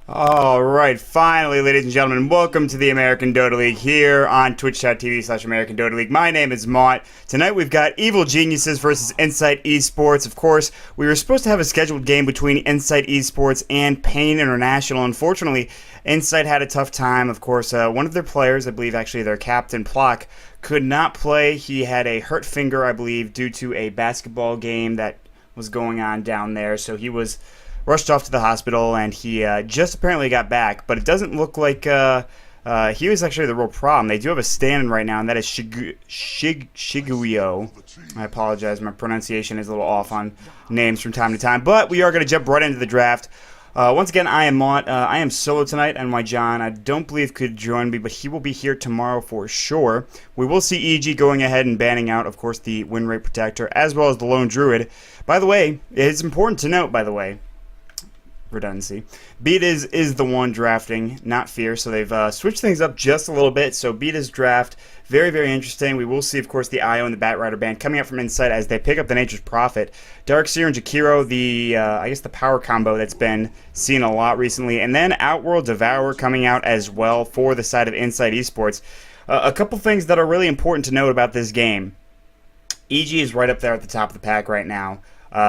All right, finally, ladies and gentlemen, welcome to the American Dota League here on twitch.tv/American Dota League. My name is Mott. Tonight we've got Evil Geniuses versus Insight Esports. Of course, we were supposed to have a scheduled game between Insight Esports and Pain International. Unfortunately, Insight had a tough time. Of course, one of their players, I believe actually their captain, Plock, could not play. He had a hurt finger, I believe, due to a basketball game that was going on down there. So he was rushed off to the hospital, and he just apparently got back. But it doesn't look like he was actually the real problem. They do have a stand-in right now, and that is Shiguio. I apologize. My pronunciation is a little off on names from time to time. But we are going to jump right into the draft. Once again, I am Mott. I am solo tonight, and my John, I don't believe could join me, but he will be here tomorrow for sure. We will see EG going ahead and banning out, of course, the win rate protector, as well as the lone druid. By the way, it's important to note, redundancy, Beat is the one drafting, not Fear, so they've switched things up just a little bit. So Beat is draft, very, very interesting. We will see, of course, the IO and the Bat Rider band coming out from Insight as they pick up the Nature's Prophet. Darkseer and Jakiro, I guess the power combo that's been seen a lot recently. And then Outworld Devourer coming out as well for the side of Insight Esports. A couple things that are really important to note about this game. EG is right up there at the top of the pack right now.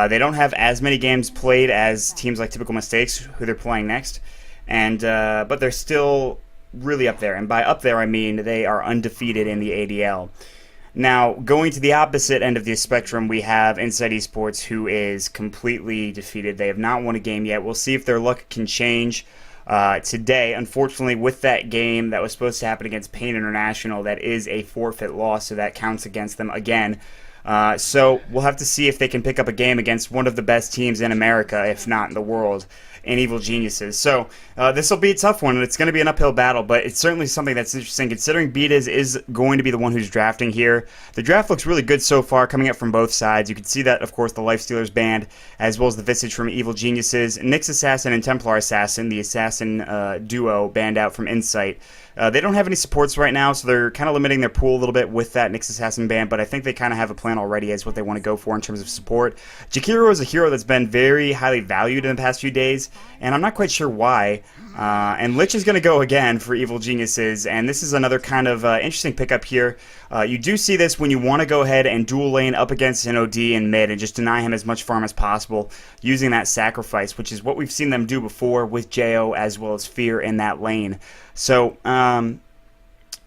They don't have as many games played as teams like Typical Mistakes, who they're playing next, and but they're still really up there. And by up there, I mean they are undefeated in the ADL. Now, going to the opposite end of the spectrum, we have Insight Esports, who is completely defeated. They have not won a game yet. We'll see if their luck can change today. Unfortunately, with that game that was supposed to happen against Pain International, that is a forfeit loss, so that counts against them again. So we'll have to see if they can pick up a game against one of the best teams in America, if not in the world, in Evil Geniuses. So this will be a tough one, and it's going to be an uphill battle, but it's certainly something that's interesting considering Beat is going to be the one who's drafting here. The draft looks really good so far, coming up from both sides. You can see that, of course, the Lifestealers band, as well as the Visage from Evil Geniuses, Nyx Assassin and Templar Assassin, the Assassin duo, banned out from Insight. They don't have any supports right now, so they're kind of limiting their pool a little bit with that Nyx Assassin ban, but I think they kind of have a plan already as what they want to go for in terms of support. Jakiro is a hero that's been very highly valued in the past few days, and I'm not quite sure why. And Lich is going to go again for Evil Geniuses, and this is another kind of interesting pickup here. You do see this when you want to go ahead and dual lane up against an OD in mid and just deny him as much farm as possible using that sacrifice, which is what we've seen them do before with JO as well as Fear in that lane. So,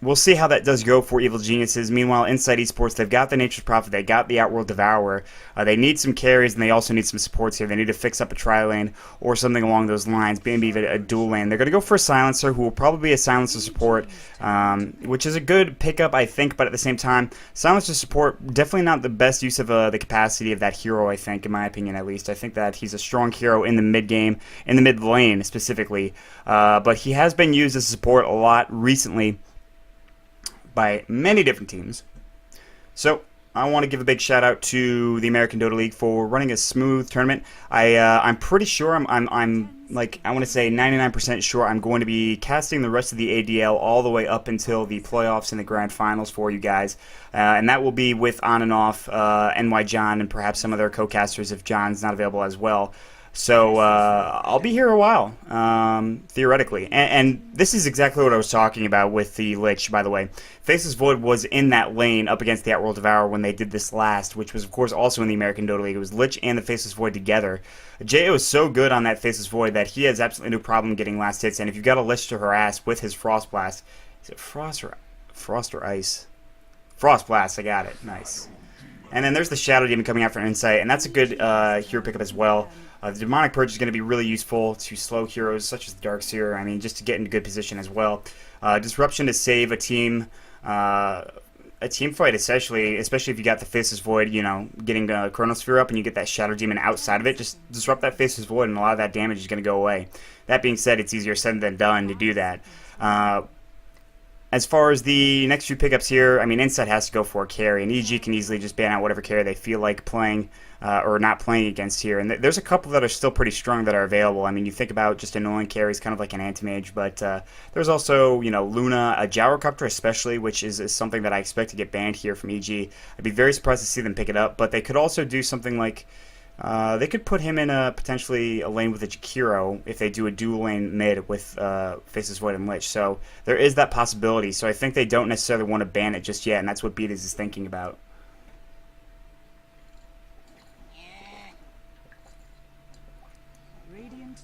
we'll see how that does go for Evil Geniuses. Meanwhile, Insight Esports, they've got the Nature's Prophet, they got the Outworld Devourer. They need some carries, and they also need some supports here. They need to fix up a tri-lane or something along those lines, maybe even a dual lane. They're going to go for a Silencer, who will probably be a Silencer support, which is a good pickup, I think, but at the same time, Silencer support, definitely not the best use of the capacity of that hero, I think, in my opinion at least. I think that he's a strong hero in the mid-game, in the mid lane specifically, but he has been used as a support a lot recently by many different teams. So I want to give a big shout out to the American Dota League for running a smooth tournament. I'm pretty sure I'm like, I want to say 99% sure I'm going to be casting the rest of the ADL all the way up until the playoffs and the grand finals for you guys, and that will be with on and off NY John and perhaps some other co-casters if John's not available as well. So I'll be here a while, theoretically. And this is exactly what I was talking about with the Lich, by the way. Faceless Void was in that lane up against the Outworld Devourer when they did this last, which was, of course, also in the American Dota League. It was Lich and the Faceless Void together. JO is so good on that Faceless Void that he has absolutely no problem getting last hits. And if you've got a Lich to harass with his Frost Blast, is it Frost or Ice? Frost Blast, I got it. Nice. And then there's the Shadow Demon coming out for Insight, and that's a good hero pickup as well. The Demonic Purge is going to be really useful to slow heroes such as the Darkseer, I mean, just to get into good position as well. Disruption to save a team fight, especially if you got the Faceless Void, you know, getting the Chronosphere up and you get that Shadow Demon outside of it, just disrupt that Faceless Void and a lot of that damage is going to go away. That being said, it's easier said than done to do that. As far as the next few pickups here, I mean, Insight has to go for a carry, and EG can easily just ban out whatever carry they feel like playing or not playing against here. And there's a couple that are still pretty strong that are available. I mean, you think about just annoying carries, kind of like an Anti-Mage, but there's also, you know, Luna, a Gyrocopter especially, which is something that I expect to get banned here from EG. I'd be very surprised to see them pick it up, but they could also do something like They could put him in potentially a lane with a Jakiro if they do a dual lane mid with Faceless Void and Lich. So there is that possibility. So I think they don't necessarily want to ban it just yet, and that's what Beatles is thinking about.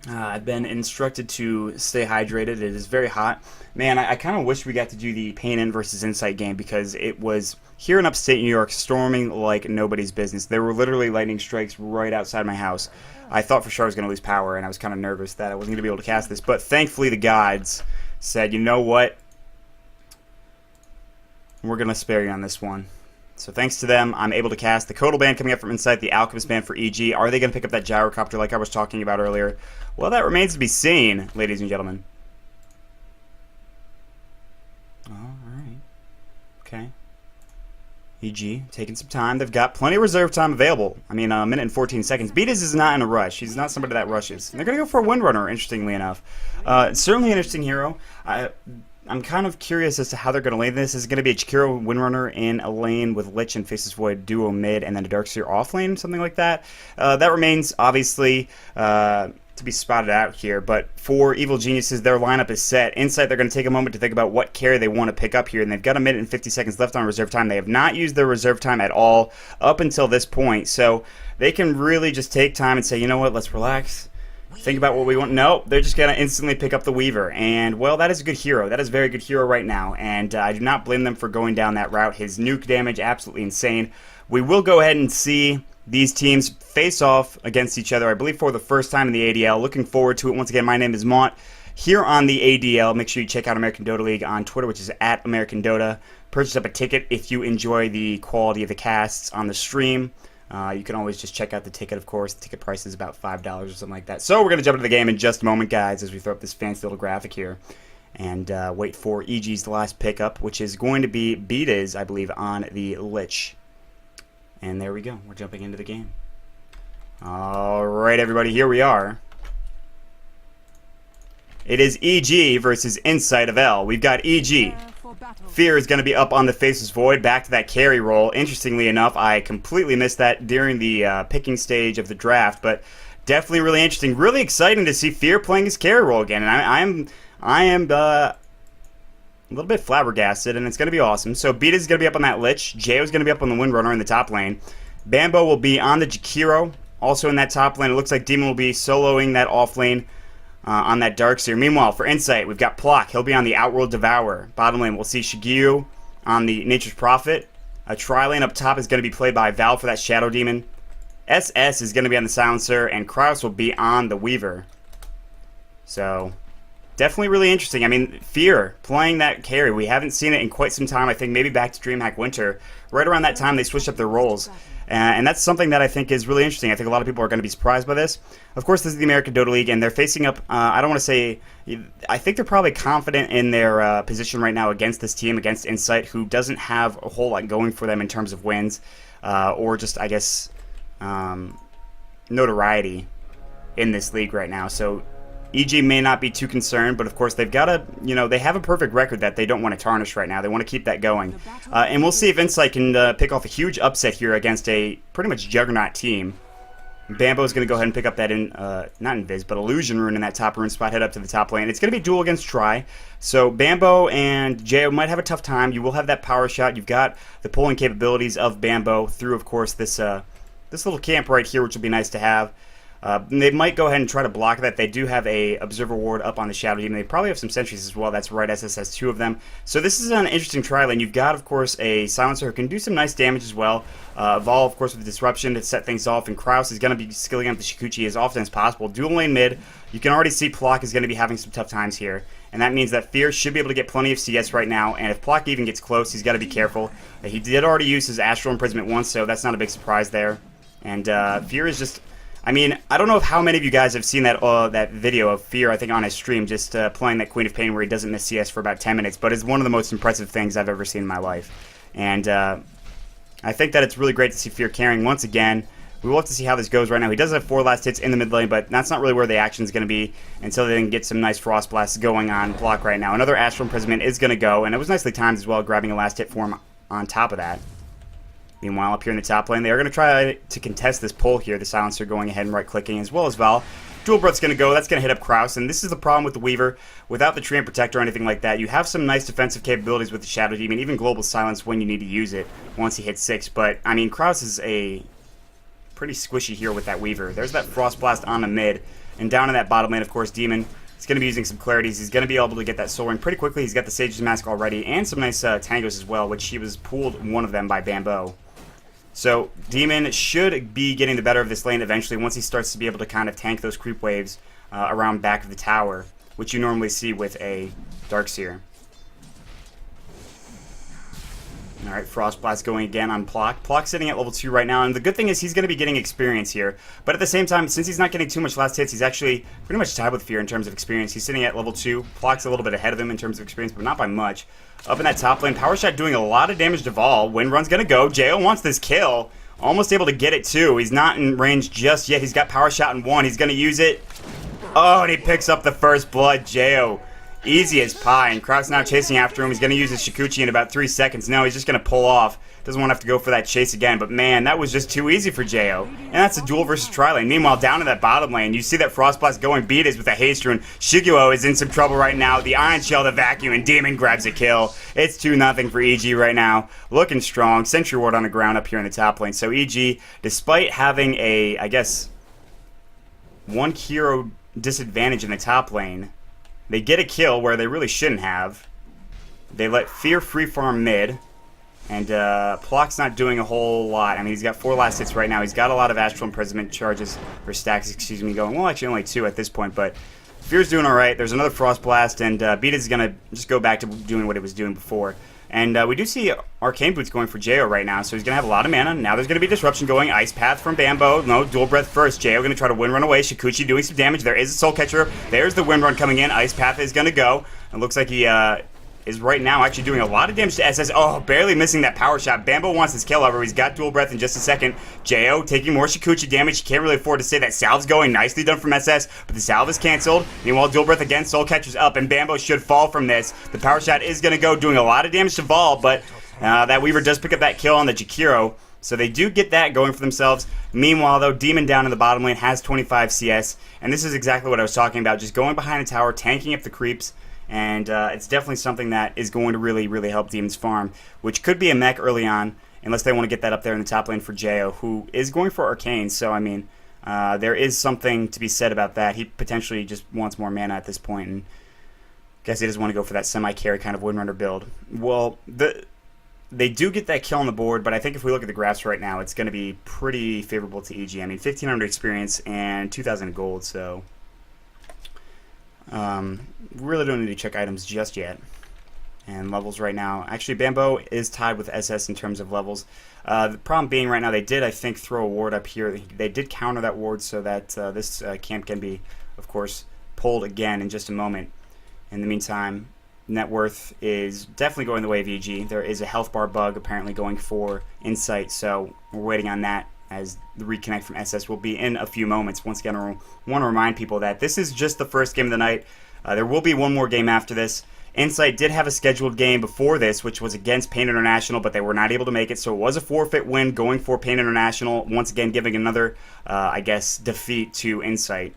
I've been instructed to stay hydrated. It is very hot. Man, I kind of wish we got to do the Pain In versus Insight game because it was here in upstate New York storming like nobody's business. There were literally lightning strikes right outside my house. I thought for sure I was going to lose power, and I was kind of nervous that I wasn't going to be able to cast this. But thankfully the gods said, you know what? We're going to spare you on this one. So thanks to them, I'm able to cast the Codal Band coming up from Insight, the Alchemist Band for EG. Are they going to pick up that Gyrocopter like I was talking about earlier? Well, that remains to be seen, ladies and gentlemen. Oh, alright. Okay. EG, taking some time. They've got plenty of reserve time available. I mean, a minute and 14 seconds. Beatus is not in a rush. He's not somebody that rushes. And they're going to go for a Windrunner, interestingly enough. Certainly an interesting hero. I'm kind of curious as to how they're going to lane this. Is it going to be a Jakiro Windrunner in a lane with Lich and Faceless Void duo mid and then a Darkseer off lane, something like that? That remains, obviously, to be spotted out here. But for Evil Geniuses, their lineup is set. Insight, they're going to take a moment to think about what carry they want to pick up here, and they've got a minute and 50 seconds left on reserve time. They have not used their reserve time at all up until this point, so they can really just take time and say, you know what, let's relax. Think about what we want. No, they're just going to instantly pick up the Weaver. And, well, that is a good hero. That is a very good hero right now. And I do not blame them for going down that route. His nuke damage, absolutely insane. We will go ahead and see these teams face off against each other, I believe, for the first time in the ADL. Looking forward to it. Once again, my name is Mont here on the ADL. Make sure you check out American Dota League on Twitter, which is at American Dota. Purchase up a ticket if you enjoy the quality of the casts on the stream. You can always just check out the ticket, of course. The ticket price is about $5 or something like that. So we're going to jump into the game in just a moment, guys, as we throw up this fancy little graphic here. And wait for EG's last pickup, which is going to be Beataz, I believe, on the Lich. And there we go. We're jumping into the game. All right, everybody, here we are. It is EG versus Insight.Avell. We've got EG. Fear is going to be up on the Faceless Void, back to that carry role. Interestingly enough, I completely missed that during the picking stage of the draft, but definitely really interesting. Really exciting to see Fear playing his carry role again, and I am a little bit flabbergasted, and it's going to be awesome. So Beataz is going to be up on that Lich. Jo is going to be up on the Windrunner in the top lane. Bambo will be on the Jakiro, also in that top lane. It looks like Demon will be soloing that off lane. On that Darkseer. Meanwhile, for Insight, we've got Plock. He'll be on the Outworld Devourer. Bottom lane, we'll see Shigyu on the Nature's Prophet. A tri-lane up top is going to be played by Val for that Shadow Demon. SS is going to be on the Silencer, and Kraus will be on the Weaver. So, definitely really interesting. I mean, Fear playing that carry. We haven't seen it in quite some time. I think maybe back to DreamHack Winter. Right around that time, they switched up their roles. And that's something that I think is really interesting. I think a lot of people are going to be surprised by this. Of course, this is the American Dota League, and they're facing up, I don't want to say, I think they're probably confident in their position right now against this team, against Insight, who doesn't have a whole lot going for them in terms of wins, or just, I guess, notoriety in this league right now. So EG may not be too concerned, but of course they've got to, they have a perfect record that they don't want to tarnish right now. They want to keep that going. And we'll see if Insight can pick off a huge upset here against a pretty much juggernaut team. Bambo is going to go ahead and pick up that, not Invis, but Illusion Rune in that top rune spot, head up to the top lane. It's going to be duel against Try. So Bambo and Jo might have a tough time. You will have that power shot. You've got the pulling capabilities of Bambo through, of course, this little camp right here, which will be nice to have. They might go ahead and try to block that. They do have a Observer Ward up on the Shadow Demon. They probably have some sentries as well. That's right, SS has two of them. So this is an interesting tri-lane. You've got, of course, a Silencer who can do some nice damage as well. Evolve, of course, with Disruption to set things off. And Kraus is going to be skilling up the Shikuchi as often as possible. Dual lane mid. You can already see Plock is going to be having some tough times here. And that means that Fear should be able to get plenty of CS right now. And if Plock even gets close, he's got to be careful. He did already use his Astral Imprisonment once, so that's not a big surprise there. And Fear is just... I mean, I don't know if how many of you guys have seen that video of Fear, I think, on his stream, just playing that Queen of Pain where he doesn't miss CS for about 10 minutes, but it's one of the most impressive things I've ever seen in my life. And I think that it's really great to see Fear carrying once again. We will have to see how this goes right now. He does have 4 last hits in the mid lane, but that's not really where the action is going to be until they can get some nice Frost Blasts going on Block right now. Another Astral Imprisonment is going to go, and it was nicely timed as well, grabbing a last hit for him on top of that. Meanwhile, up here in the top lane, they are going to try to contest this pull here. The Silencer going ahead and right-clicking as well as Val. Dual Breath's going to go. That's going to hit up Kraus, and this is the problem with the Weaver. Without the Tree and Protector or anything like that, you have some nice defensive capabilities with the Shadow Demon, even Global Silence when you need to use it once he hits 6. But, I mean, Kraus is a pretty squishy here with that Weaver. There's that Frost Blast on the mid, and down in that bottom lane, of course, Demon is going to be using some clarities. He's going to be able to get that Soul Ring pretty quickly. He's got the Sage's Mask already, and some nice tangos as well, which he was pulled one of them by Bamboo. So, Demon should be getting the better of this lane eventually once he starts to be able to kind of tank those creep waves around back of the tower, which you normally see with a Darkseer. Alright, Frost Blast going again on Plock. Plock's sitting at level 2 right now, and the good thing is he's going to be getting experience here. But at the same time, since he's not getting too much last hits, he's actually pretty much tied with Fear in terms of experience. He's sitting at level 2. Plock's a little bit ahead of him in terms of experience, but not by much. Up in that top lane, Power Shot doing a lot of damage to Vol. Wind Run's going to go. Jo wants this kill. Almost able to get it too. He's not in range just yet. He's got Power Shot in 1. He's going to use it. Oh, and he picks up the first blood. Jo, easy as pie. And Kraus now chasing after him. He's going to use his Shikuchi in about 3 seconds. No, he's just going to pull off. Doesn't want to have to go for that chase again. But man, that was just too easy for Jo. And that's a duel versus tri-lane. Meanwhile, down in that bottom lane, you see that Frost Blast going beat is with a haste rune. Shiguo is in some trouble right now. The Iron Shell, the vacuum, and Demon grabs a kill. It's 2-0 for EG right now. Looking strong. Sentry Ward on the ground up here in the top lane. So EG, despite having a, I guess, 1 hero disadvantage in the top lane, they get a kill where they really shouldn't have. They let Fear free farm mid, and Plock's not doing a whole lot. I mean, he's got 4 last hits right now. He's got a lot of Astral Imprisonment charges, or stacks, excuse me, going. Well, actually only 2 at this point, but Fear's doing alright. There's another Frost Blast, and Beat is going to just go back to doing what it was doing before. And we do see Arcane Boots going for Jo right now, so he's going to have a lot of mana. Now there's going to be Disruption going. Ice Path from Bamboo. No, Dual Breath first. Jo going to try to Wind Run away. Shikuchi doing some damage. There is a Soul Catcher. There's the Wind Run coming in. Ice Path is going to go. It looks like he is right now actually doing a lot of damage to SS. Oh, barely missing that Power Shot. Bamboo wants his kill, however. He's got Dual Breath in just a second. Jo taking more Shikuchi damage. He can't really afford to say that. Salve's going. Nicely done from SS, but the salve is canceled. Meanwhile, Dual Breath again. Soul Catcher's up, and Bamboo should fall from this. The Power Shot is going to go, doing a lot of damage to Vol, but that Weaver does pick up that kill on the Jakiro, so they do get that going for themselves. Meanwhile, though, Demon down in the bottom lane has 25 CS, and this is exactly what I was talking about, just going behind the tower, tanking up the creeps, and it's definitely something that is going to really, really help Demon's farm, which could be a mech early on, unless they want to get that up there in the top lane for Jo, who is going for Arcane, so, I mean, there is something to be said about that. He potentially just wants more mana at this point, and I guess he doesn't want to go for that semi-carry kind of Windrunner build. Well, they do get that kill on the board, but I think if we look at the graphs right now, it's going to be pretty favorable to EG. I mean, 1,500 experience and 2,000 gold, so really don't need to check items just yet. And levels right now, actually, Bamboo is tied with SS in terms of levels. The problem being right now, they did, I think, throw a ward up here. They did counter that ward so that this camp can be, of course, pulled again in just a moment. In the meantime, net worth is definitely going the way of EG. There is a health bar bug apparently going for Insight, so we're waiting on that as the reconnect from SS will be in a few moments. Once again, I want to remind people that this is just the first game of the night. There will be one more game after this. Insight did have a scheduled game before this, which was against Pain International, but they were not able to make it, so it was a forfeit win going for Pain International, once again giving another, I guess, defeat to Insight.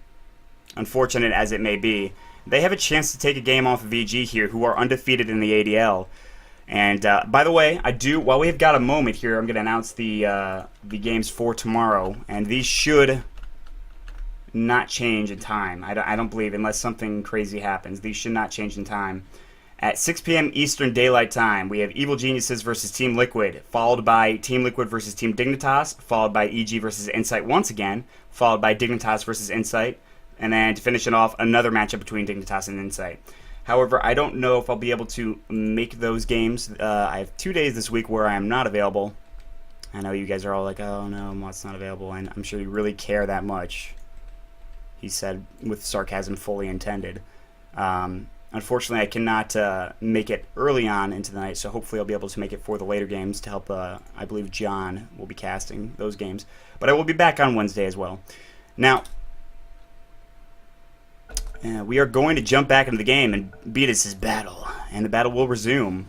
Unfortunate as it may be. They have a chance to take a game off of EG here, who are undefeated in the ADL. And by the way, while we've got a moment here, I'm going to announce the games for tomorrow, and these should not change in time. I don't believe, unless something crazy happens. These should not change in time. At 6 p.m. Eastern Daylight Time, we have Evil Geniuses versus Team Liquid, followed by Team Liquid versus Team Dignitas, followed by EG versus Insight once again, followed by Dignitas versus Insight, and then to finish it off, another matchup between Dignitas and Insight. However, I don't know if I'll be able to make those games. I have 2 days this week where I am not available. I know you guys are all like, oh no, Mott's not available, and I'm sure you really care that much. He said with sarcasm fully intended. Unfortunately, I cannot make it early on into the night, so hopefully I'll be able to make it for the later games to help, I believe John will be casting those games. But I will be back on Wednesday as well. Now, we are going to jump back into the game and beat us his battle, and the battle will resume.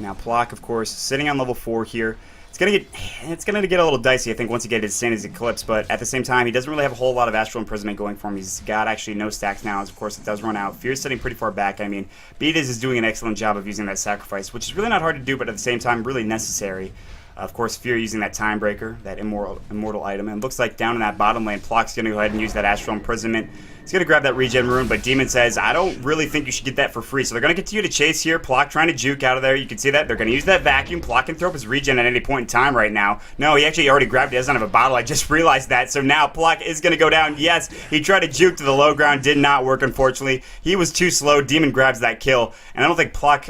Now Plock, of course, sitting on level 4 here. It's gonna get a little dicey, I think, once you get his Sandy's Eclipse, but at the same time, he doesn't really have a whole lot of Astral Imprisonment going for him. He's got actually no stacks now, as of course it does run out. Fear's sitting pretty far back. I mean, Beatis is doing an excellent job of using that Sacrifice, which is really not hard to do, but at the same time, really necessary. Of course, Fear using that Time Breaker, that immortal item. And it looks like down in that bottom lane, Plock's going to go ahead and use that Astral Imprisonment. He's going to grab that Regen Rune, but Demon says, I don't really think you should get that for free. So they're going to continue to chase here. Plock trying to juke out of there. You can see that. They're going to use that Vacuum. Plock can throw up his Regen at any point in time right now. No, he actually already grabbed it. He doesn't have a bottle. I just realized that. So now Plock is going to go down. Yes, he tried to juke to the low ground. Did not work, unfortunately. He was too slow. Demon grabs that kill. And I don't think Plock,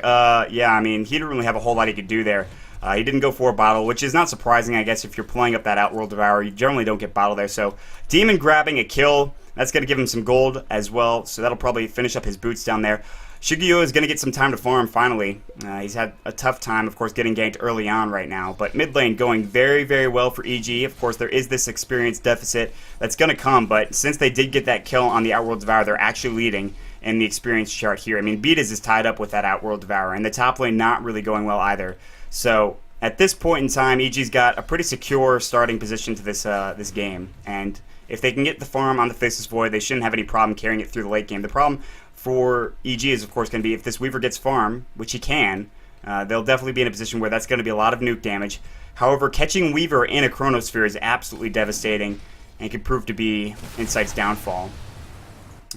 yeah, I mean, he didn't really have a whole lot he could do there. He didn't go for a bottle, which is not surprising, I guess, if you're playing up that Outworld Devourer. You generally don't get bottle there. So Demon grabbing a kill. That's going to give him some gold as well. So that'll probably finish up his boots down there. Shigeo is going to get some time to farm finally. He's had a tough time, of course, getting ganked early on right now. But mid lane going very, very well for EG. Of course, there is this experience deficit that's going to come. But since they did get that kill on the Outworld Devourer, they're actually leading in the experience chart here. I mean, Beatis is tied up with that Outworld Devourer. And the top lane not really going well either. So at this point in time, EG's got a pretty secure starting position to this game, and if they can get the farm on the Faceless Void, they shouldn't have any problem carrying it through the late game. The problem for EG is, of course, going to be if this Weaver gets farm, which he can, they'll definitely be in a position where that's going to be a lot of nuke damage. However, catching Weaver in a Chronosphere is absolutely devastating and can prove to be Insight's downfall.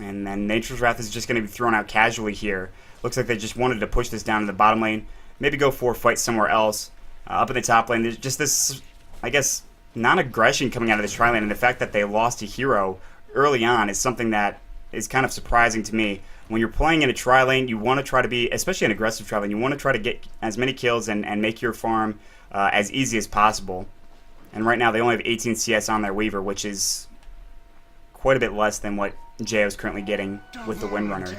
And then Nature's Wrath is just going to be thrown out casually here. Looks like they just wanted to push this down to the bottom lane, maybe go for a fight somewhere else. Up in the top lane, there's just this, I guess, non-aggression coming out of this tri-lane, and the fact that they lost a hero early on is something that is kind of surprising to me. When you're playing in a tri-lane, you want to try to be, especially an aggressive tri-lane, you want to try to get as many kills and make your farm as easy as possible. And right now they only have 18 CS on their Weaver, which is quite a bit less than what Jo is currently getting with the Windrunner.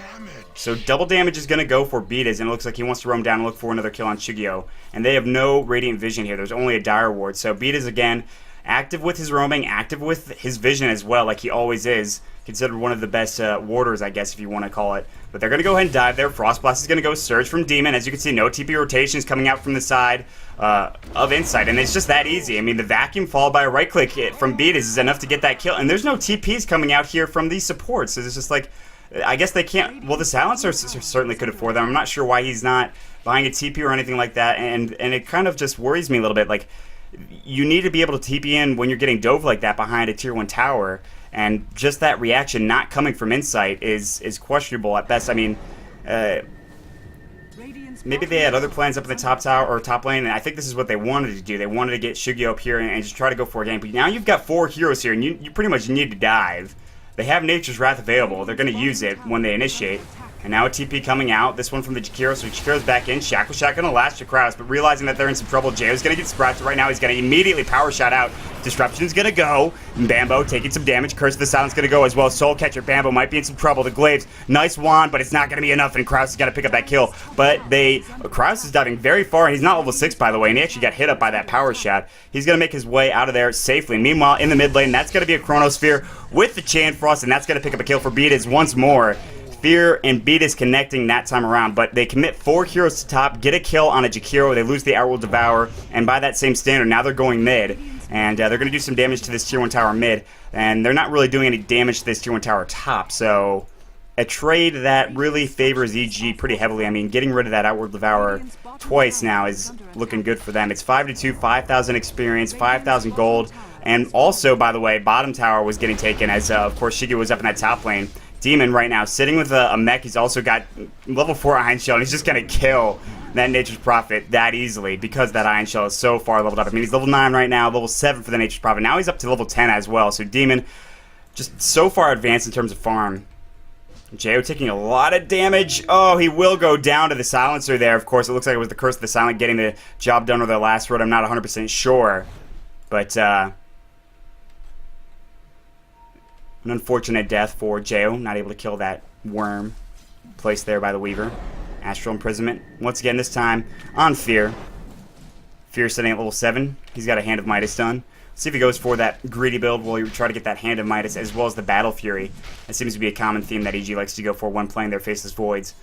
So double damage is going to go for Beatis, and it looks like he wants to roam down and look for another kill on Shigeo. And they have no Radiant Vision here. There's only a Dire Ward. So Beatis, again, active with his roaming, active with his vision as well, like he always is. Considered one of the best warders, I guess, if you want to call it. But they're going to go ahead and dive there. Frost Blast is going to go Surge from Demon. As you can see, no TP rotations coming out from the side of Insight. And it's just that easy. I mean, the Vacuum followed by a right-click hit from Beatis is enough to get that kill. And there's no TPs coming out here from these supports. So it's just like, I guess they can't... Well, the Silencer certainly could afford them. I'm not sure why he's not buying a TP or anything like that. And it kind of just worries me a little bit. Like, you need to be able to TP in when you're getting dove like that behind a tier 1 tower. And just that reaction not coming from Insight is questionable at best. I mean, maybe they had other plans up in the top tower or top lane, and I think this is what they wanted to do. They wanted to get Shigeo up here and just try to go for a game. But now you've got 4 heroes here, and you pretty much need to dive. They have Nature's Wrath available. They're going to use it when they initiate. And now a TP coming out. This one from the Jakiro. So Jakiro's back in. Shackle Shot going to last Jakraus. But realizing that they're in some trouble, Jo's going to get sprouted right now. He's going to immediately power shot out. Disruption's going to go. And Bambo taking some damage. Curse of the Silence going to go as well. Soul Catcher. Bambo might be in some trouble. The Glaives. Nice wand, but it's not going to be enough. And Kraus has got to pick up that kill. But Kraus is diving very far. And he's not level 6, by the way. And he actually got hit up by that power shot. He's going to make his way out of there safely. Meanwhile, in the mid lane, that's going to be a Chronosphere with the Chain Frost. And that's going to pick up a kill for Beatis once more. Fear and Beatis connecting that time around, but they commit 4 heroes to top, get a kill on a Jakiro, they lose the Outworld Devourer, and by that same standard, now they're going mid, and they're going to do some damage to this tier 1 tower mid, and they're not really doing any damage to this tier 1 tower top, so a trade that really favors EG pretty heavily. I mean, getting rid of that Outworld Devourer twice now is looking good for them. It's 5-2, 5,000 experience, 5,000 gold, and also, by the way, bottom tower was getting taken as, of course, Shigeo was up in that top lane. Demon right now sitting with a mech. He's also got level 4 Iron Shell, and he's just going to kill that Nature's Prophet that easily because that Iron Shell is so far leveled up. I mean, he's level 9 right now, level 7 for the Nature's Prophet. Now he's up to level 10 as well. So Demon just so far advanced in terms of farm. Jo taking a lot of damage. Oh, he will go down to the Silencer there. Of course, it looks like it was the Curse of the Silent getting the job done with their last road. I'm not 100% sure. But, an unfortunate death for Jo, not able to kill that worm placed there by the Weaver. Astral Imprisonment, once again this time on Fear. Fear sitting at level 7. He's got a Hand of Midas done. Let's see if he goes for that greedy build while you try to get that Hand of Midas as well as the Battle Fury. That seems to be a common theme that EG likes to go for when playing their Faceless Voids.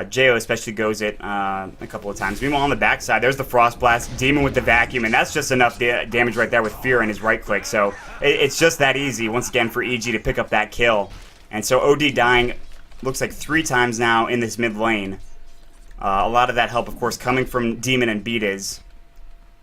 Jo especially goes it a couple of times. Meanwhile, on the backside, there's the Frost Blast, Demon with the Vacuum, and that's just enough damage right there with Fear and his right click. So it's just that easy, once again, for EG to pick up that kill. And so OD dying, looks like 3 times now in this mid lane. A lot of that help, of course, coming from Demon and Beatiz.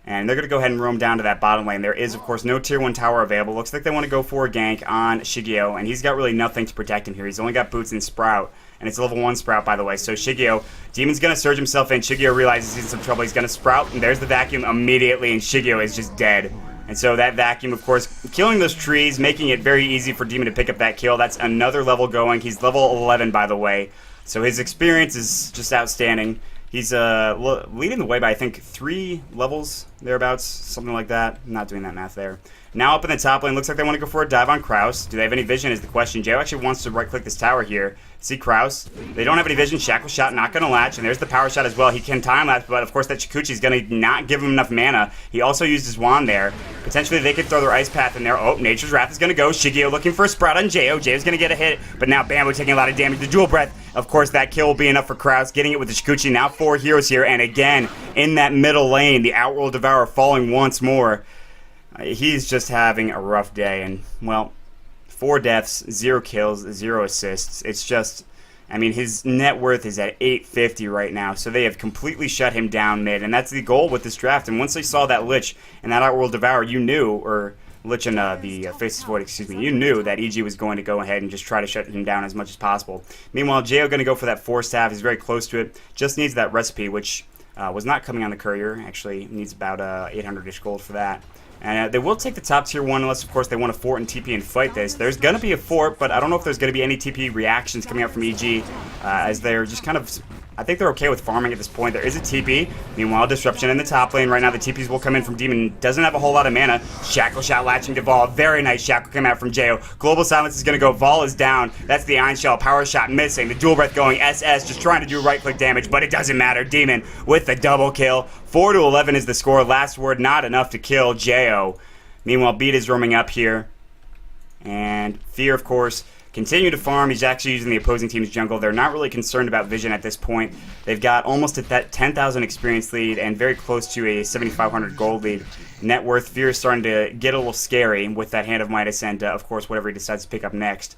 And they're going to go ahead and roam down to that bottom lane. There is, of course, no tier 1 tower available. Looks like they want to go for a gank on Shigeo, and he's got really nothing to protect him here. He's only got boots and Sprout, and it's a level 1 Sprout, by the way. So Shigeo, Demon's going to surge himself in. Shigeo realizes he's in some trouble. He's going to Sprout, and there's the Vacuum immediately, and Shigeo is just dead. And so that Vacuum, of course, killing those trees, making it very easy for Demon to pick up that kill. That's another level going. He's level 11, by the way. So his experience is just outstanding. He's leading the way by, I think, 3 levels, thereabouts, something like that. I'm not doing that math there. Now up in the top lane, looks like they want to go for a dive on Kraus. Do they have any vision is the question. Jo actually wants to right-click this tower here. See Kraus. They don't have any vision. Shackle Shot not going to latch, and there's the power shot as well. He can time-lapse, but of course that Chikuchi is going to not give him enough mana. He also used his wand there. Potentially they could throw their Ice Path in there. Oh, Nature's Wrath is going to go. Shigeo looking for a Sprout on Jo. Jo's going to get a hit, but now Bamboo taking a lot of damage. The Dual Breath, of course, that kill will be enough for Kraus. Getting it with the Chikuchi. Now 4 heroes here, and again, in that middle lane, the Outworld Devourer falling once more. He's just having a rough day, and, well, 4 deaths, 0 kills, 0 assists. It's just, I mean, his net worth is at 850 right now, so they have completely shut him down mid, and that's the goal with this draft. And once they saw that Lich and that Outworld Devourer, you knew, or Lich and the Faceless Void, excuse me, you knew that EG was going to go ahead and just try to shut him down as much as possible. Meanwhile, Jo going to go for that Force Staff. He's very close to it. Just needs that recipe, which was not coming on the courier. Actually, needs about 800-ish gold for that. And they will take the top tier 1 unless, of course, they want to fort and TP and fight this. There's going to be a fort, but I don't know if there's going to be any TP reactions coming out from EG, as they're just kind of... I think they're okay with farming at this point. There is a TP. Meanwhile, Disruption in the top lane. Right now, the TPs will come in from Demon. Doesn't have a whole lot of mana. Shackle Shot latching to Vol. Very nice Shackle coming out from Jo. Global Silence is going to go. Vol is down. That's the Iron Shell. Power Shot missing. The Dual Breath going. SS just trying to do right-click damage, but it doesn't matter. Demon with the double kill. 4-11 is the score. Last word, not enough to kill Jo. Meanwhile, Beat is roaming up here. And Fear, of course, continue to farm. He's actually using the opposing team's jungle. They're not really concerned about vision at this point. They've got almost at that 10,000 experience lead and very close to a 7,500 gold lead. Net worth, Fear is starting to get a little scary with that Hand of Midas and, of course, whatever he decides to pick up next.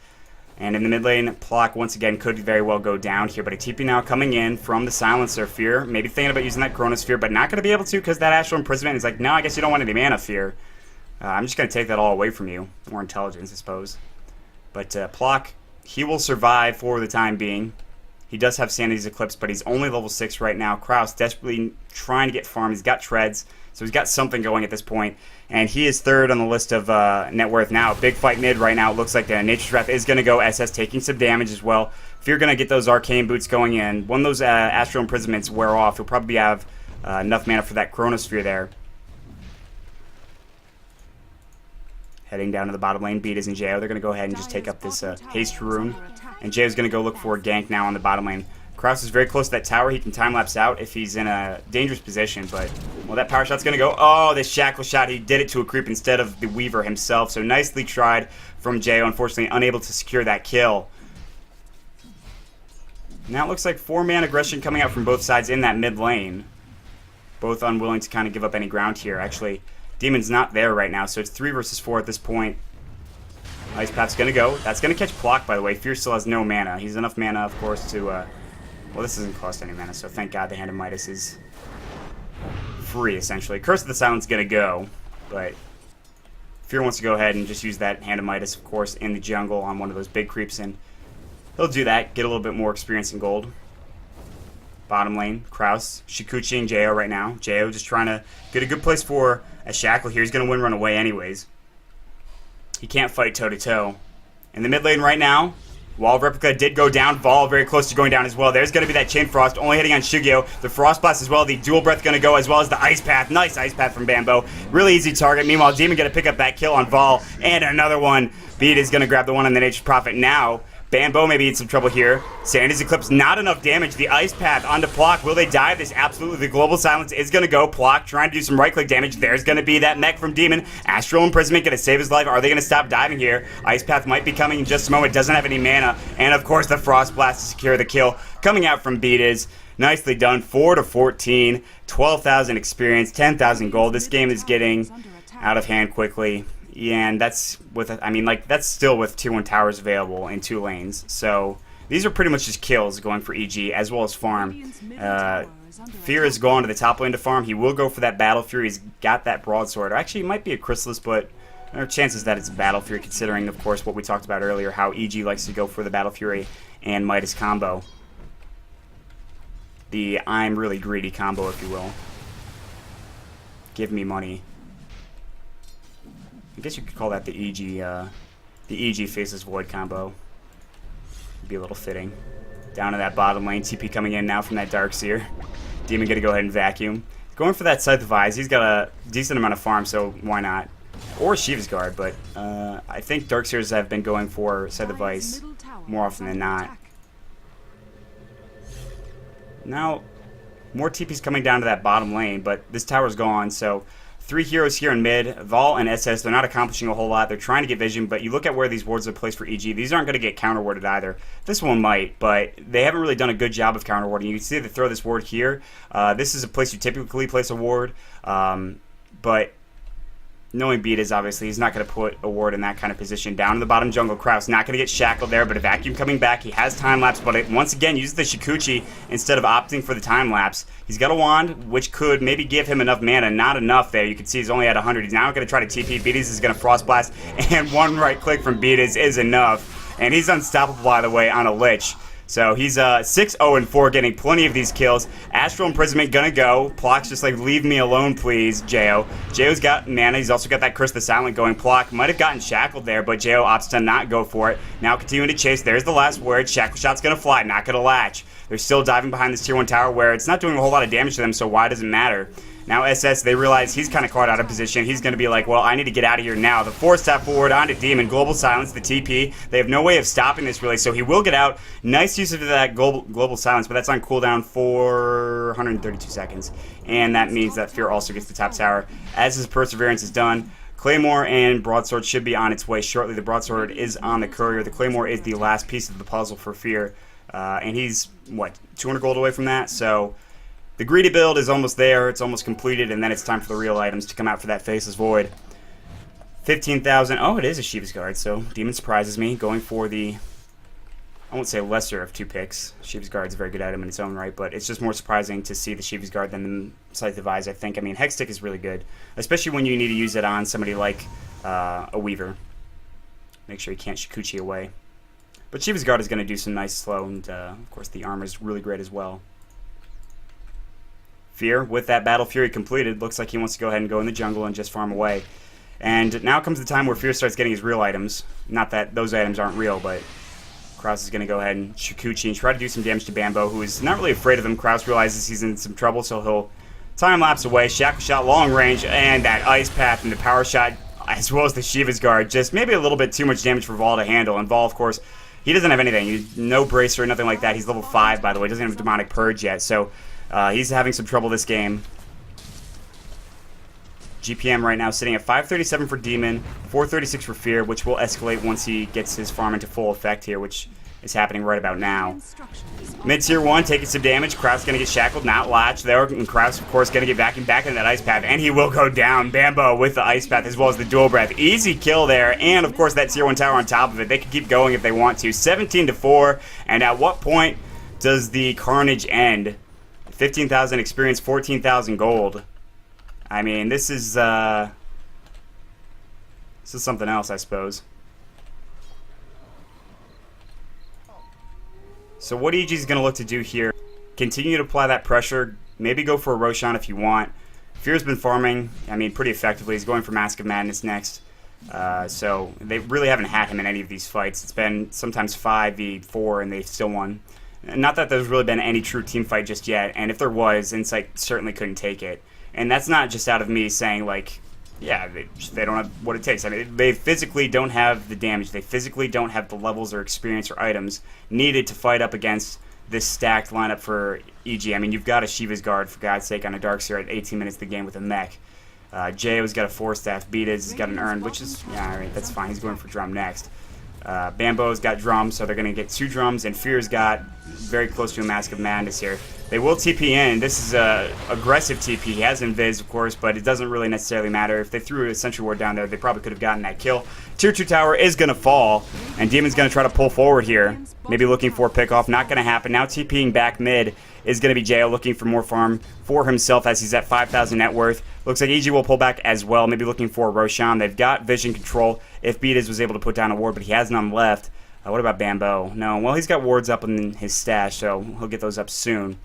And in the mid lane, Plock once again could very well go down here, but a TP now coming in from the Silencer. Fear maybe thinking about using that Chronosphere, but not going to be able to because that Astral Imprisonment is like, no, I guess you don't want any mana, Fear. I'm just going to take that all away from you. More intelligence, I suppose. But Plock, he will survive for the time being. He does have Sanity's Eclipse, but he's only level 6 right now. Kraus desperately trying to get farm. He's got treads, so he's got something going at this point. And he is 3rd on the list of net worth now. Big fight mid right now. It looks like Nature's Wrath is going to go. SS taking some damage as well. If you're going to get those Arcane Boots going in, when those Astral Imprisonments wear off, you'll probably have enough mana for that Chronosphere there. Heading down to the bottom lane, Beat is in Jo. They're going to go ahead and just take up this Haste Rune. And Jo's going to go look for a gank now on the bottom lane. Kraus is very close to that tower. He can time-lapse out if he's in a dangerous position. But, well, that power shot's going to go. Oh, this Shackle Shot. He did it to a creep instead of the Weaver himself. So nicely tried from Jo. Unfortunately, unable to secure that kill. Now it looks like 4-man aggression coming out from both sides in that mid lane. Both unwilling to kind of give up any ground here. Actually, Demon's not there right now, so it's 3 versus 4 at this point. Ice Path's going to go. That's going to catch Plock, by the way. Fear still has no mana. He's enough mana, of course, to... well, this doesn't cost any mana, so thank God the Hand of Midas is free, essentially. Curse of the Silence is going to go, but Fear wants to go ahead and just use that Hand of Midas, of course, in the jungle on one of those big creeps, and he'll do that, get a little bit more experience in gold. Bottom lane, Kraus, Chikuchi, and Jo right now. Jo just trying to get a good place for a Shackle here. He's going to win run away anyways. He can't fight toe-to-toe. In the mid lane right now, Wall of Replica did go down. Vol very close to going down as well. There's going to be that Chain Frost only hitting on Shigeo. The Frost Blast as well. The Dual Breath going to go as well as the Ice Path. Nice Ice Path from Bambo. Really easy target. Meanwhile, Demon going to pick up that kill on Vol. And another one. Beat is going to grab the one on the Nature's Prophet now. Bambo maybe in some trouble here. Sandy's Eclipse, not enough damage. The Ice Path onto Plock. Will they die this? Absolutely. The Global Silence is going to go. Plock trying to do some right-click damage. There's going to be that mech from Demon. Astral Imprisonment going to save his life. Are they going to stop diving here? Ice Path might be coming in just a moment. Doesn't have any mana. And, of course, the Frost Blast to secure the kill. Coming out from Beat nicely done. 4-14. 12,000 experience. 10,000 gold. This game is getting out of hand quickly. Yeah, and that's with, I mean, like, that's still with tier 1 towers available in 2 lanes. So these are pretty much just kills going for EG as well as farm. Fear is going to the top lane to farm. He will go for that Battle Fury. He's got that broadsword. Actually, it might be a Chrysalis, but there are chances that it's a Battle Fury, considering, of course, what we talked about earlier, how EG likes to go for the Battle Fury and Midas combo. The I'm really greedy combo, if you will. Give me money. I guess you could call that the EG faces Void combo. Be a little fitting. Down to that bottom lane, TP coming in now from that Darkseer. Demon gonna go ahead and vacuum. Going for that Scythe of Eyes. He's got a decent amount of farm, so why not? Or Shiva's Guard, but I think Darkseers have been going for Scythe of Ice more often than not. Now, more TP's coming down to that bottom lane, but this tower's gone, so 3 heroes here in mid, Val and SS, they're not accomplishing a whole lot. They're trying to get vision, but you look at where these wards are placed for EG. These aren't going to get counter-warded either. This one might, but they haven't really done a good job of counter-warding. You can see they throw this ward here. This is a place you typically place a ward, but knowing Beat is obviously, he's not going to put a ward in that kind of position. Down in the bottom jungle, Kraus not going to get shackled there, but a vacuum coming back. He has time lapse, but it once again uses the Shikuchi instead of opting for the time lapse. He's got a wand, which could maybe give him enough mana. Not enough there. You can see he's only at 100. He's now going to try to TP. Beaties is going to Frost Blast, and one right click from Beaties is enough. And he's unstoppable, by the way, on a Lich. So he's 6-0-4, getting plenty of these kills. Astral Imprisonment gonna go. Plock's just like, leave me alone, please, Jo. Jo's got mana. He's also got that Curse the Silent going. Plock might have gotten shackled there, but Jo opts to not go for it. Now continuing to chase. There's the last word. Shackle Shot's gonna fly, not gonna latch. They're still diving behind this tier 1 tower where it's not doing a whole lot of damage to them, so why does it matter? Now SS, they realize he's kind of caught out of position. He's going to be like, well, I need to get out of here now. The 4-step forward onto Demon. Global Silence, the TP. They have no way of stopping this, really, so he will get out. Nice use of that global Silence, but that's on cooldown for 132 seconds. And that means that Fear also gets the top tower. As his Perseverance is done, Claymore and Broadsword should be on its way shortly. The Broadsword is on the courier. The Claymore is the last piece of the puzzle for Fear. And he's, what, 200 gold away from that? So the greedy build is almost there, it's almost completed, and then it's time for the real items to come out for that Faceless Void. 15,000, oh, it is a Shiva's Guard, so Demon surprises me, going for the, I won't say lesser of 2 picks. Shiva's Guard is a very good item in its own right, but it's just more surprising to see the Shiva's Guard than the Scythe of Eyes, I think. I mean, Hextick is really good, especially when you need to use it on somebody like a Weaver. Make sure you can't Shikuchi away. But Shiva's Guard is going to do some nice slow, and of course the armor is really great as well. Fear, with that Battle Fury completed, looks like he wants to go ahead and go in the jungle and just farm away. And now comes the time where Fear starts getting his real items. Not that those items aren't real, but Kraus is going to go ahead and Shikuchi and try to do some damage to Bambo, who is not really afraid of him. Kraus realizes he's in some trouble, so he'll time lapse away. Shackle Shot, long range, and that Ice Path and the Power Shot, as well as the Shiva's Guard. Just maybe a little bit too much damage for Vol to handle. And Vol, of course, he doesn't have anything. No Bracer, nothing like that. He's level 5, by the way. Doesn't have Demonic Purge yet, so he's having some trouble this game. GPM right now sitting at 537 for Demon, 436 for Fear, which will escalate once he gets his farm into full effect here, which is happening right about now. Mid-tier 1 taking some damage. Kraus going to get shackled, not latched there. And Kraus, of course, going to get back into that Ice Path, and he will go down. Bambo with the Ice Path as well as the Dual Breath. Easy kill there, and of course that tier 1 tower on top of it. They can keep going if they want to. 17-4, and at what point does the carnage end? 15,000 experience, 14,000 gold. I mean, this is something else, I suppose. So what EG is going to look to do here, continue to apply that pressure, maybe go for a Roshan if you want. Fear's been farming, I mean, pretty effectively. He's going for Mask of Madness next. So they really haven't had him in any of these fights. It's been sometimes 5v4 and they've still won. Not that there's really been any true team fight just yet, and if there was, Insight certainly couldn't take it. And that's not just out of me saying, like, Yeah, they don't have what it takes. I mean, they physically don't have the damage. They physically don't have the levels or experience or items needed to fight up against this stacked lineup for EG. I mean, you've got a Shiva's Guard, for God's sake, on a Darkseer at 18 minutes of the game with a mech. J.O.'s got a 4-staff. Beata's got an urn, which is, yeah, all right, that's fine. He's going for drum next. Bambo's got drums, so they're going to get 2 drums, and Fear's got very close to a Mask of Madness here. They will TP in. This is a aggressive TP. He has Invis, of course, but it doesn't really necessarily matter. If they threw a Sentry Ward down there, they probably could have gotten that kill. Tier 2 tower is going to fall, and Demon's going to try to pull forward here. Maybe looking for a pickoff. Not going to happen. Now TPing back mid is going to be J.O. looking for more farm for himself as he's at 5,000 net worth. Looks like EG will pull back as well. Maybe looking for Roshan. They've got vision control if Beatas was able to put down a ward, but he has none left. What about Bambo? No. Well, he's got wards up in his stash, so he'll get those up soon.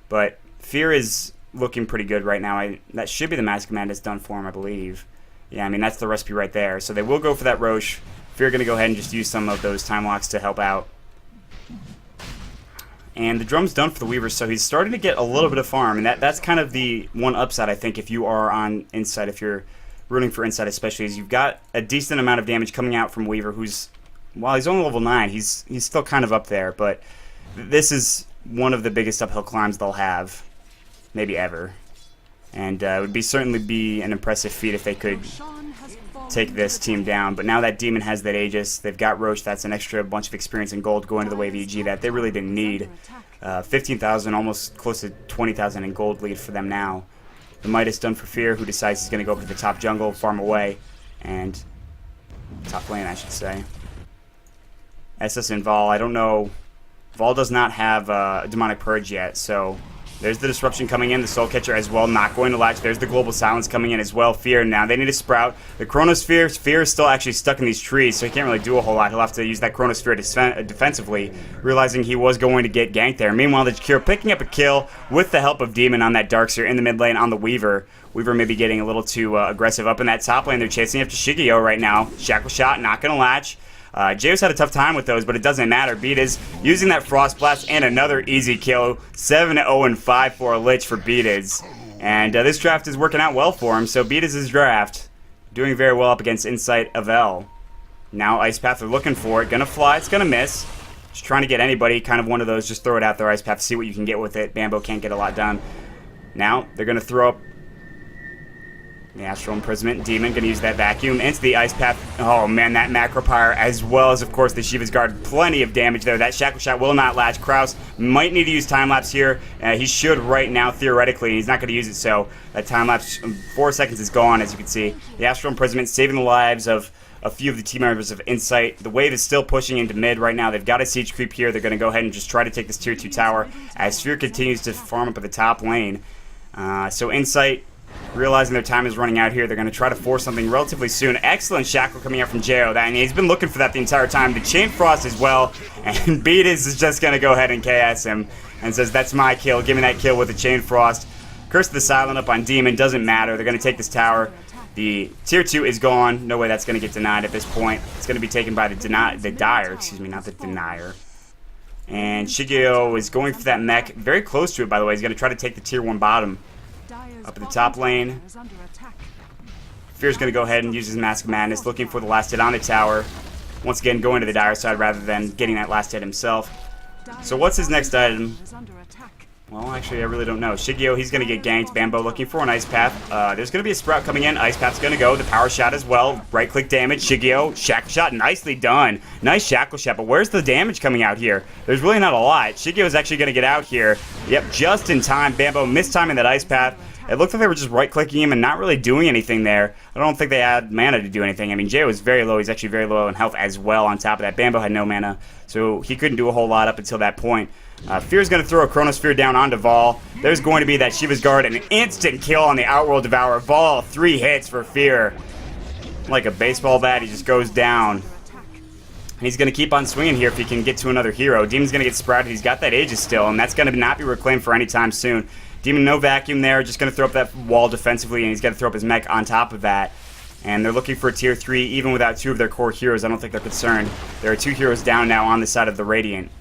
But Fear is looking pretty good right now. That should be the Mask of Madness done for him, I believe. Yeah, I mean, that's the recipe right there. So they will go for that Roche. Fear going to go ahead and just use some of those time locks to help out. And the drum's done for the Weaver, so he's starting to get a little bit of farm. And that's kind of the one upside, I think, if you are on Insight, if you're rooting for Insight especially, is you've got a decent amount of damage coming out from Weaver, who's, while he's only level 9, he's still kind of up there. But this is one of the biggest uphill climbs they'll have, maybe ever. And it would certainly be an impressive feat if they could take this team down. But now that Demon has that Aegis, they've got Roche. That's an extra bunch of experience in gold going to the wave EG that they really didn't need. 15,000, almost close to 20,000 in gold lead for them now. The Midas done for Fear, who decides he's going to go up to the top jungle, farm away, and top lane, I should say. SS and Vol, I don't know. Vol does not have Demonic Purge yet, so there's the Disruption coming in. The Soul Catcher as well, not going to latch. There's the Global Silence coming in as well. Fear now, they need a Sprout. The Chronosphere, Fear is still actually stuck in these trees, so he can't really do a whole lot. He'll have to use that Chronosphere defensively, realizing he was going to get ganked there. Meanwhile, the Cure picking up a kill with the help of Demon on that Darkseer in the mid lane on the Weaver. Weaver may be getting a little too aggressive up in that top lane. They're chasing after Shigeo right now. Shackle Shot, not going to latch. James had a tough time with those, but it doesn't matter. Beatas using that Frost Blast and another easy kill. 7-0-5 for a Lich for Beatas. And this draft is working out well for him, so Beatas' draft doing very well up against Insight.Avell. Now Ice Path, they're looking for it. Gonna fly, it's gonna miss. Just trying to get anybody, kind of one of those, just throw it out there, Ice Path, see what you can get with it. Bambo can't get a lot done. Now they're gonna throw up the Astral Imprisonment. Demon going to use that Vacuum into the Ice Path. Oh man, that Macro Pyre, as well as, of course, the Shiva's Guard. Plenty of damage there. That Shackle Shot will not latch. Kraus might need to use Time Lapse here. He should right now, theoretically, and he's not going to use it, so that Time Lapse, 4 seconds is gone, as you can see. The Astral Imprisonment saving the lives of a few of the team members of Insight. The wave is still pushing into mid right now. They've got a siege creep here. They're going to go ahead and just try to take this tier 2 tower as Sphere continues to farm up at the top lane. So Insight, realizing their time is running out here, they're going to try to force something relatively soon. Excellent Shackle coming out from J.O. And he's been looking for that the entire time. The Chain Frost as well. And Beatas is just going to go ahead and KS him and says, that's my kill. Give me that kill with the Chain Frost. Curse of the Silent up on Demon. Doesn't matter. They're going to take this tower. The tier 2 is gone. No way that's going to get denied at this point. It's going to be taken by the Dire. Excuse me, not the Denier. And Shigeo is going for that mech. Very close to it, by the way. He's going to try to take the tier 1 bottom. Up at the top lane. Fear's going to go ahead and use his Mask of Madness, looking for the last hit on the tower. Once again, going to the Dire side rather than getting that last hit himself. So what's his next item? Well, actually, I really don't know. Shigeo, he's going to get ganked. Bambo looking for an Ice Path. There's going to be a Sprout coming in. Ice Path's going to go. The Power Shot as well. Right-click damage. Shigeo, Shackle Shot, nicely done. Nice Shackle Shot, but where's the damage coming out here? There's really not a lot. Shigeo's actually going to get out here. Yep, just in time. Bambo mistiming that Ice Path. It looked like they were just right-clicking him and not really doing anything there. I don't think they had mana to do anything. I mean, Jay was very low. He's actually very low in health as well on top of that. Bambo had no mana, so he couldn't do a whole lot up until that point. Fear's going to throw a Chronosphere down onto Vol. There's going to be that Shiva's Guard and an instant kill on the Outworld Devourer. Vol, 3 hits for Fear. Like a baseball bat, he just goes down. And he's going to keep on swinging here if he can get to another hero. Demon's going to get sprouted. He's got that Aegis still, and that's going to not be reclaimed for any time soon. Demon, no vacuum there. Just going to throw up that wall defensively, and he's got to throw up his mech on top of that. And they're looking for a tier 3, even without 2 of their core heroes. I don't think they're concerned. There are 2 heroes down now on the side of the Radiant.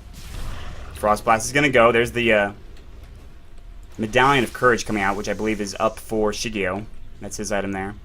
Frost Blast is going to go. There's the Medallion of Courage coming out, which I believe is up for Shigeo. That's his item there.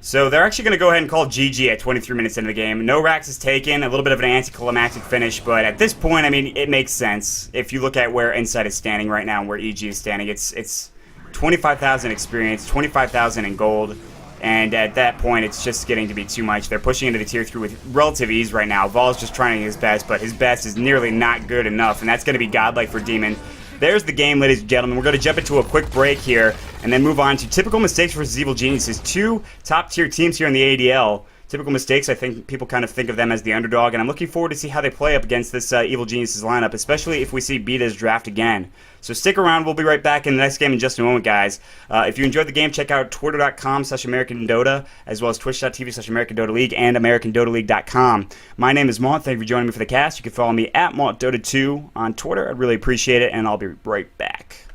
So they're actually going to go ahead and call GG at 23 minutes into the game. No racks is taken, a little bit of an anticlimactic finish, but at this point, I mean, it makes sense. If you look at where Insight is standing right now and where EG is standing, it's 25,000 experience, 25,000 in gold, and at that point, it's just getting to be too much. They're pushing into the tier 3 with relative ease right now. Vol's just trying his best, but his best is nearly not good enough, and that's going to be godlike for Demon. There's the game, ladies and gentlemen. We're going to jump into a quick break here and then move on to Typical Mistakes versus Evil Geniuses. Two top-tier teams here in the ADL. Typical Mistakes, I think people kind of think of them as the underdog, and I'm looking forward to see how they play up against this Evil Geniuses lineup, especially if we see Beta's draft again. So stick around. We'll be right back in the next game in just a moment, guys. If you enjoyed the game, check out twitter.com/AmericanDota, as well as twitch.tv/AmericanDotaLeague and AmericanDotaLeague.com. My name is Mont. Thank you for joining me for the cast. You can follow me at MontDota2 on Twitter. I'd really appreciate it, and I'll be right back.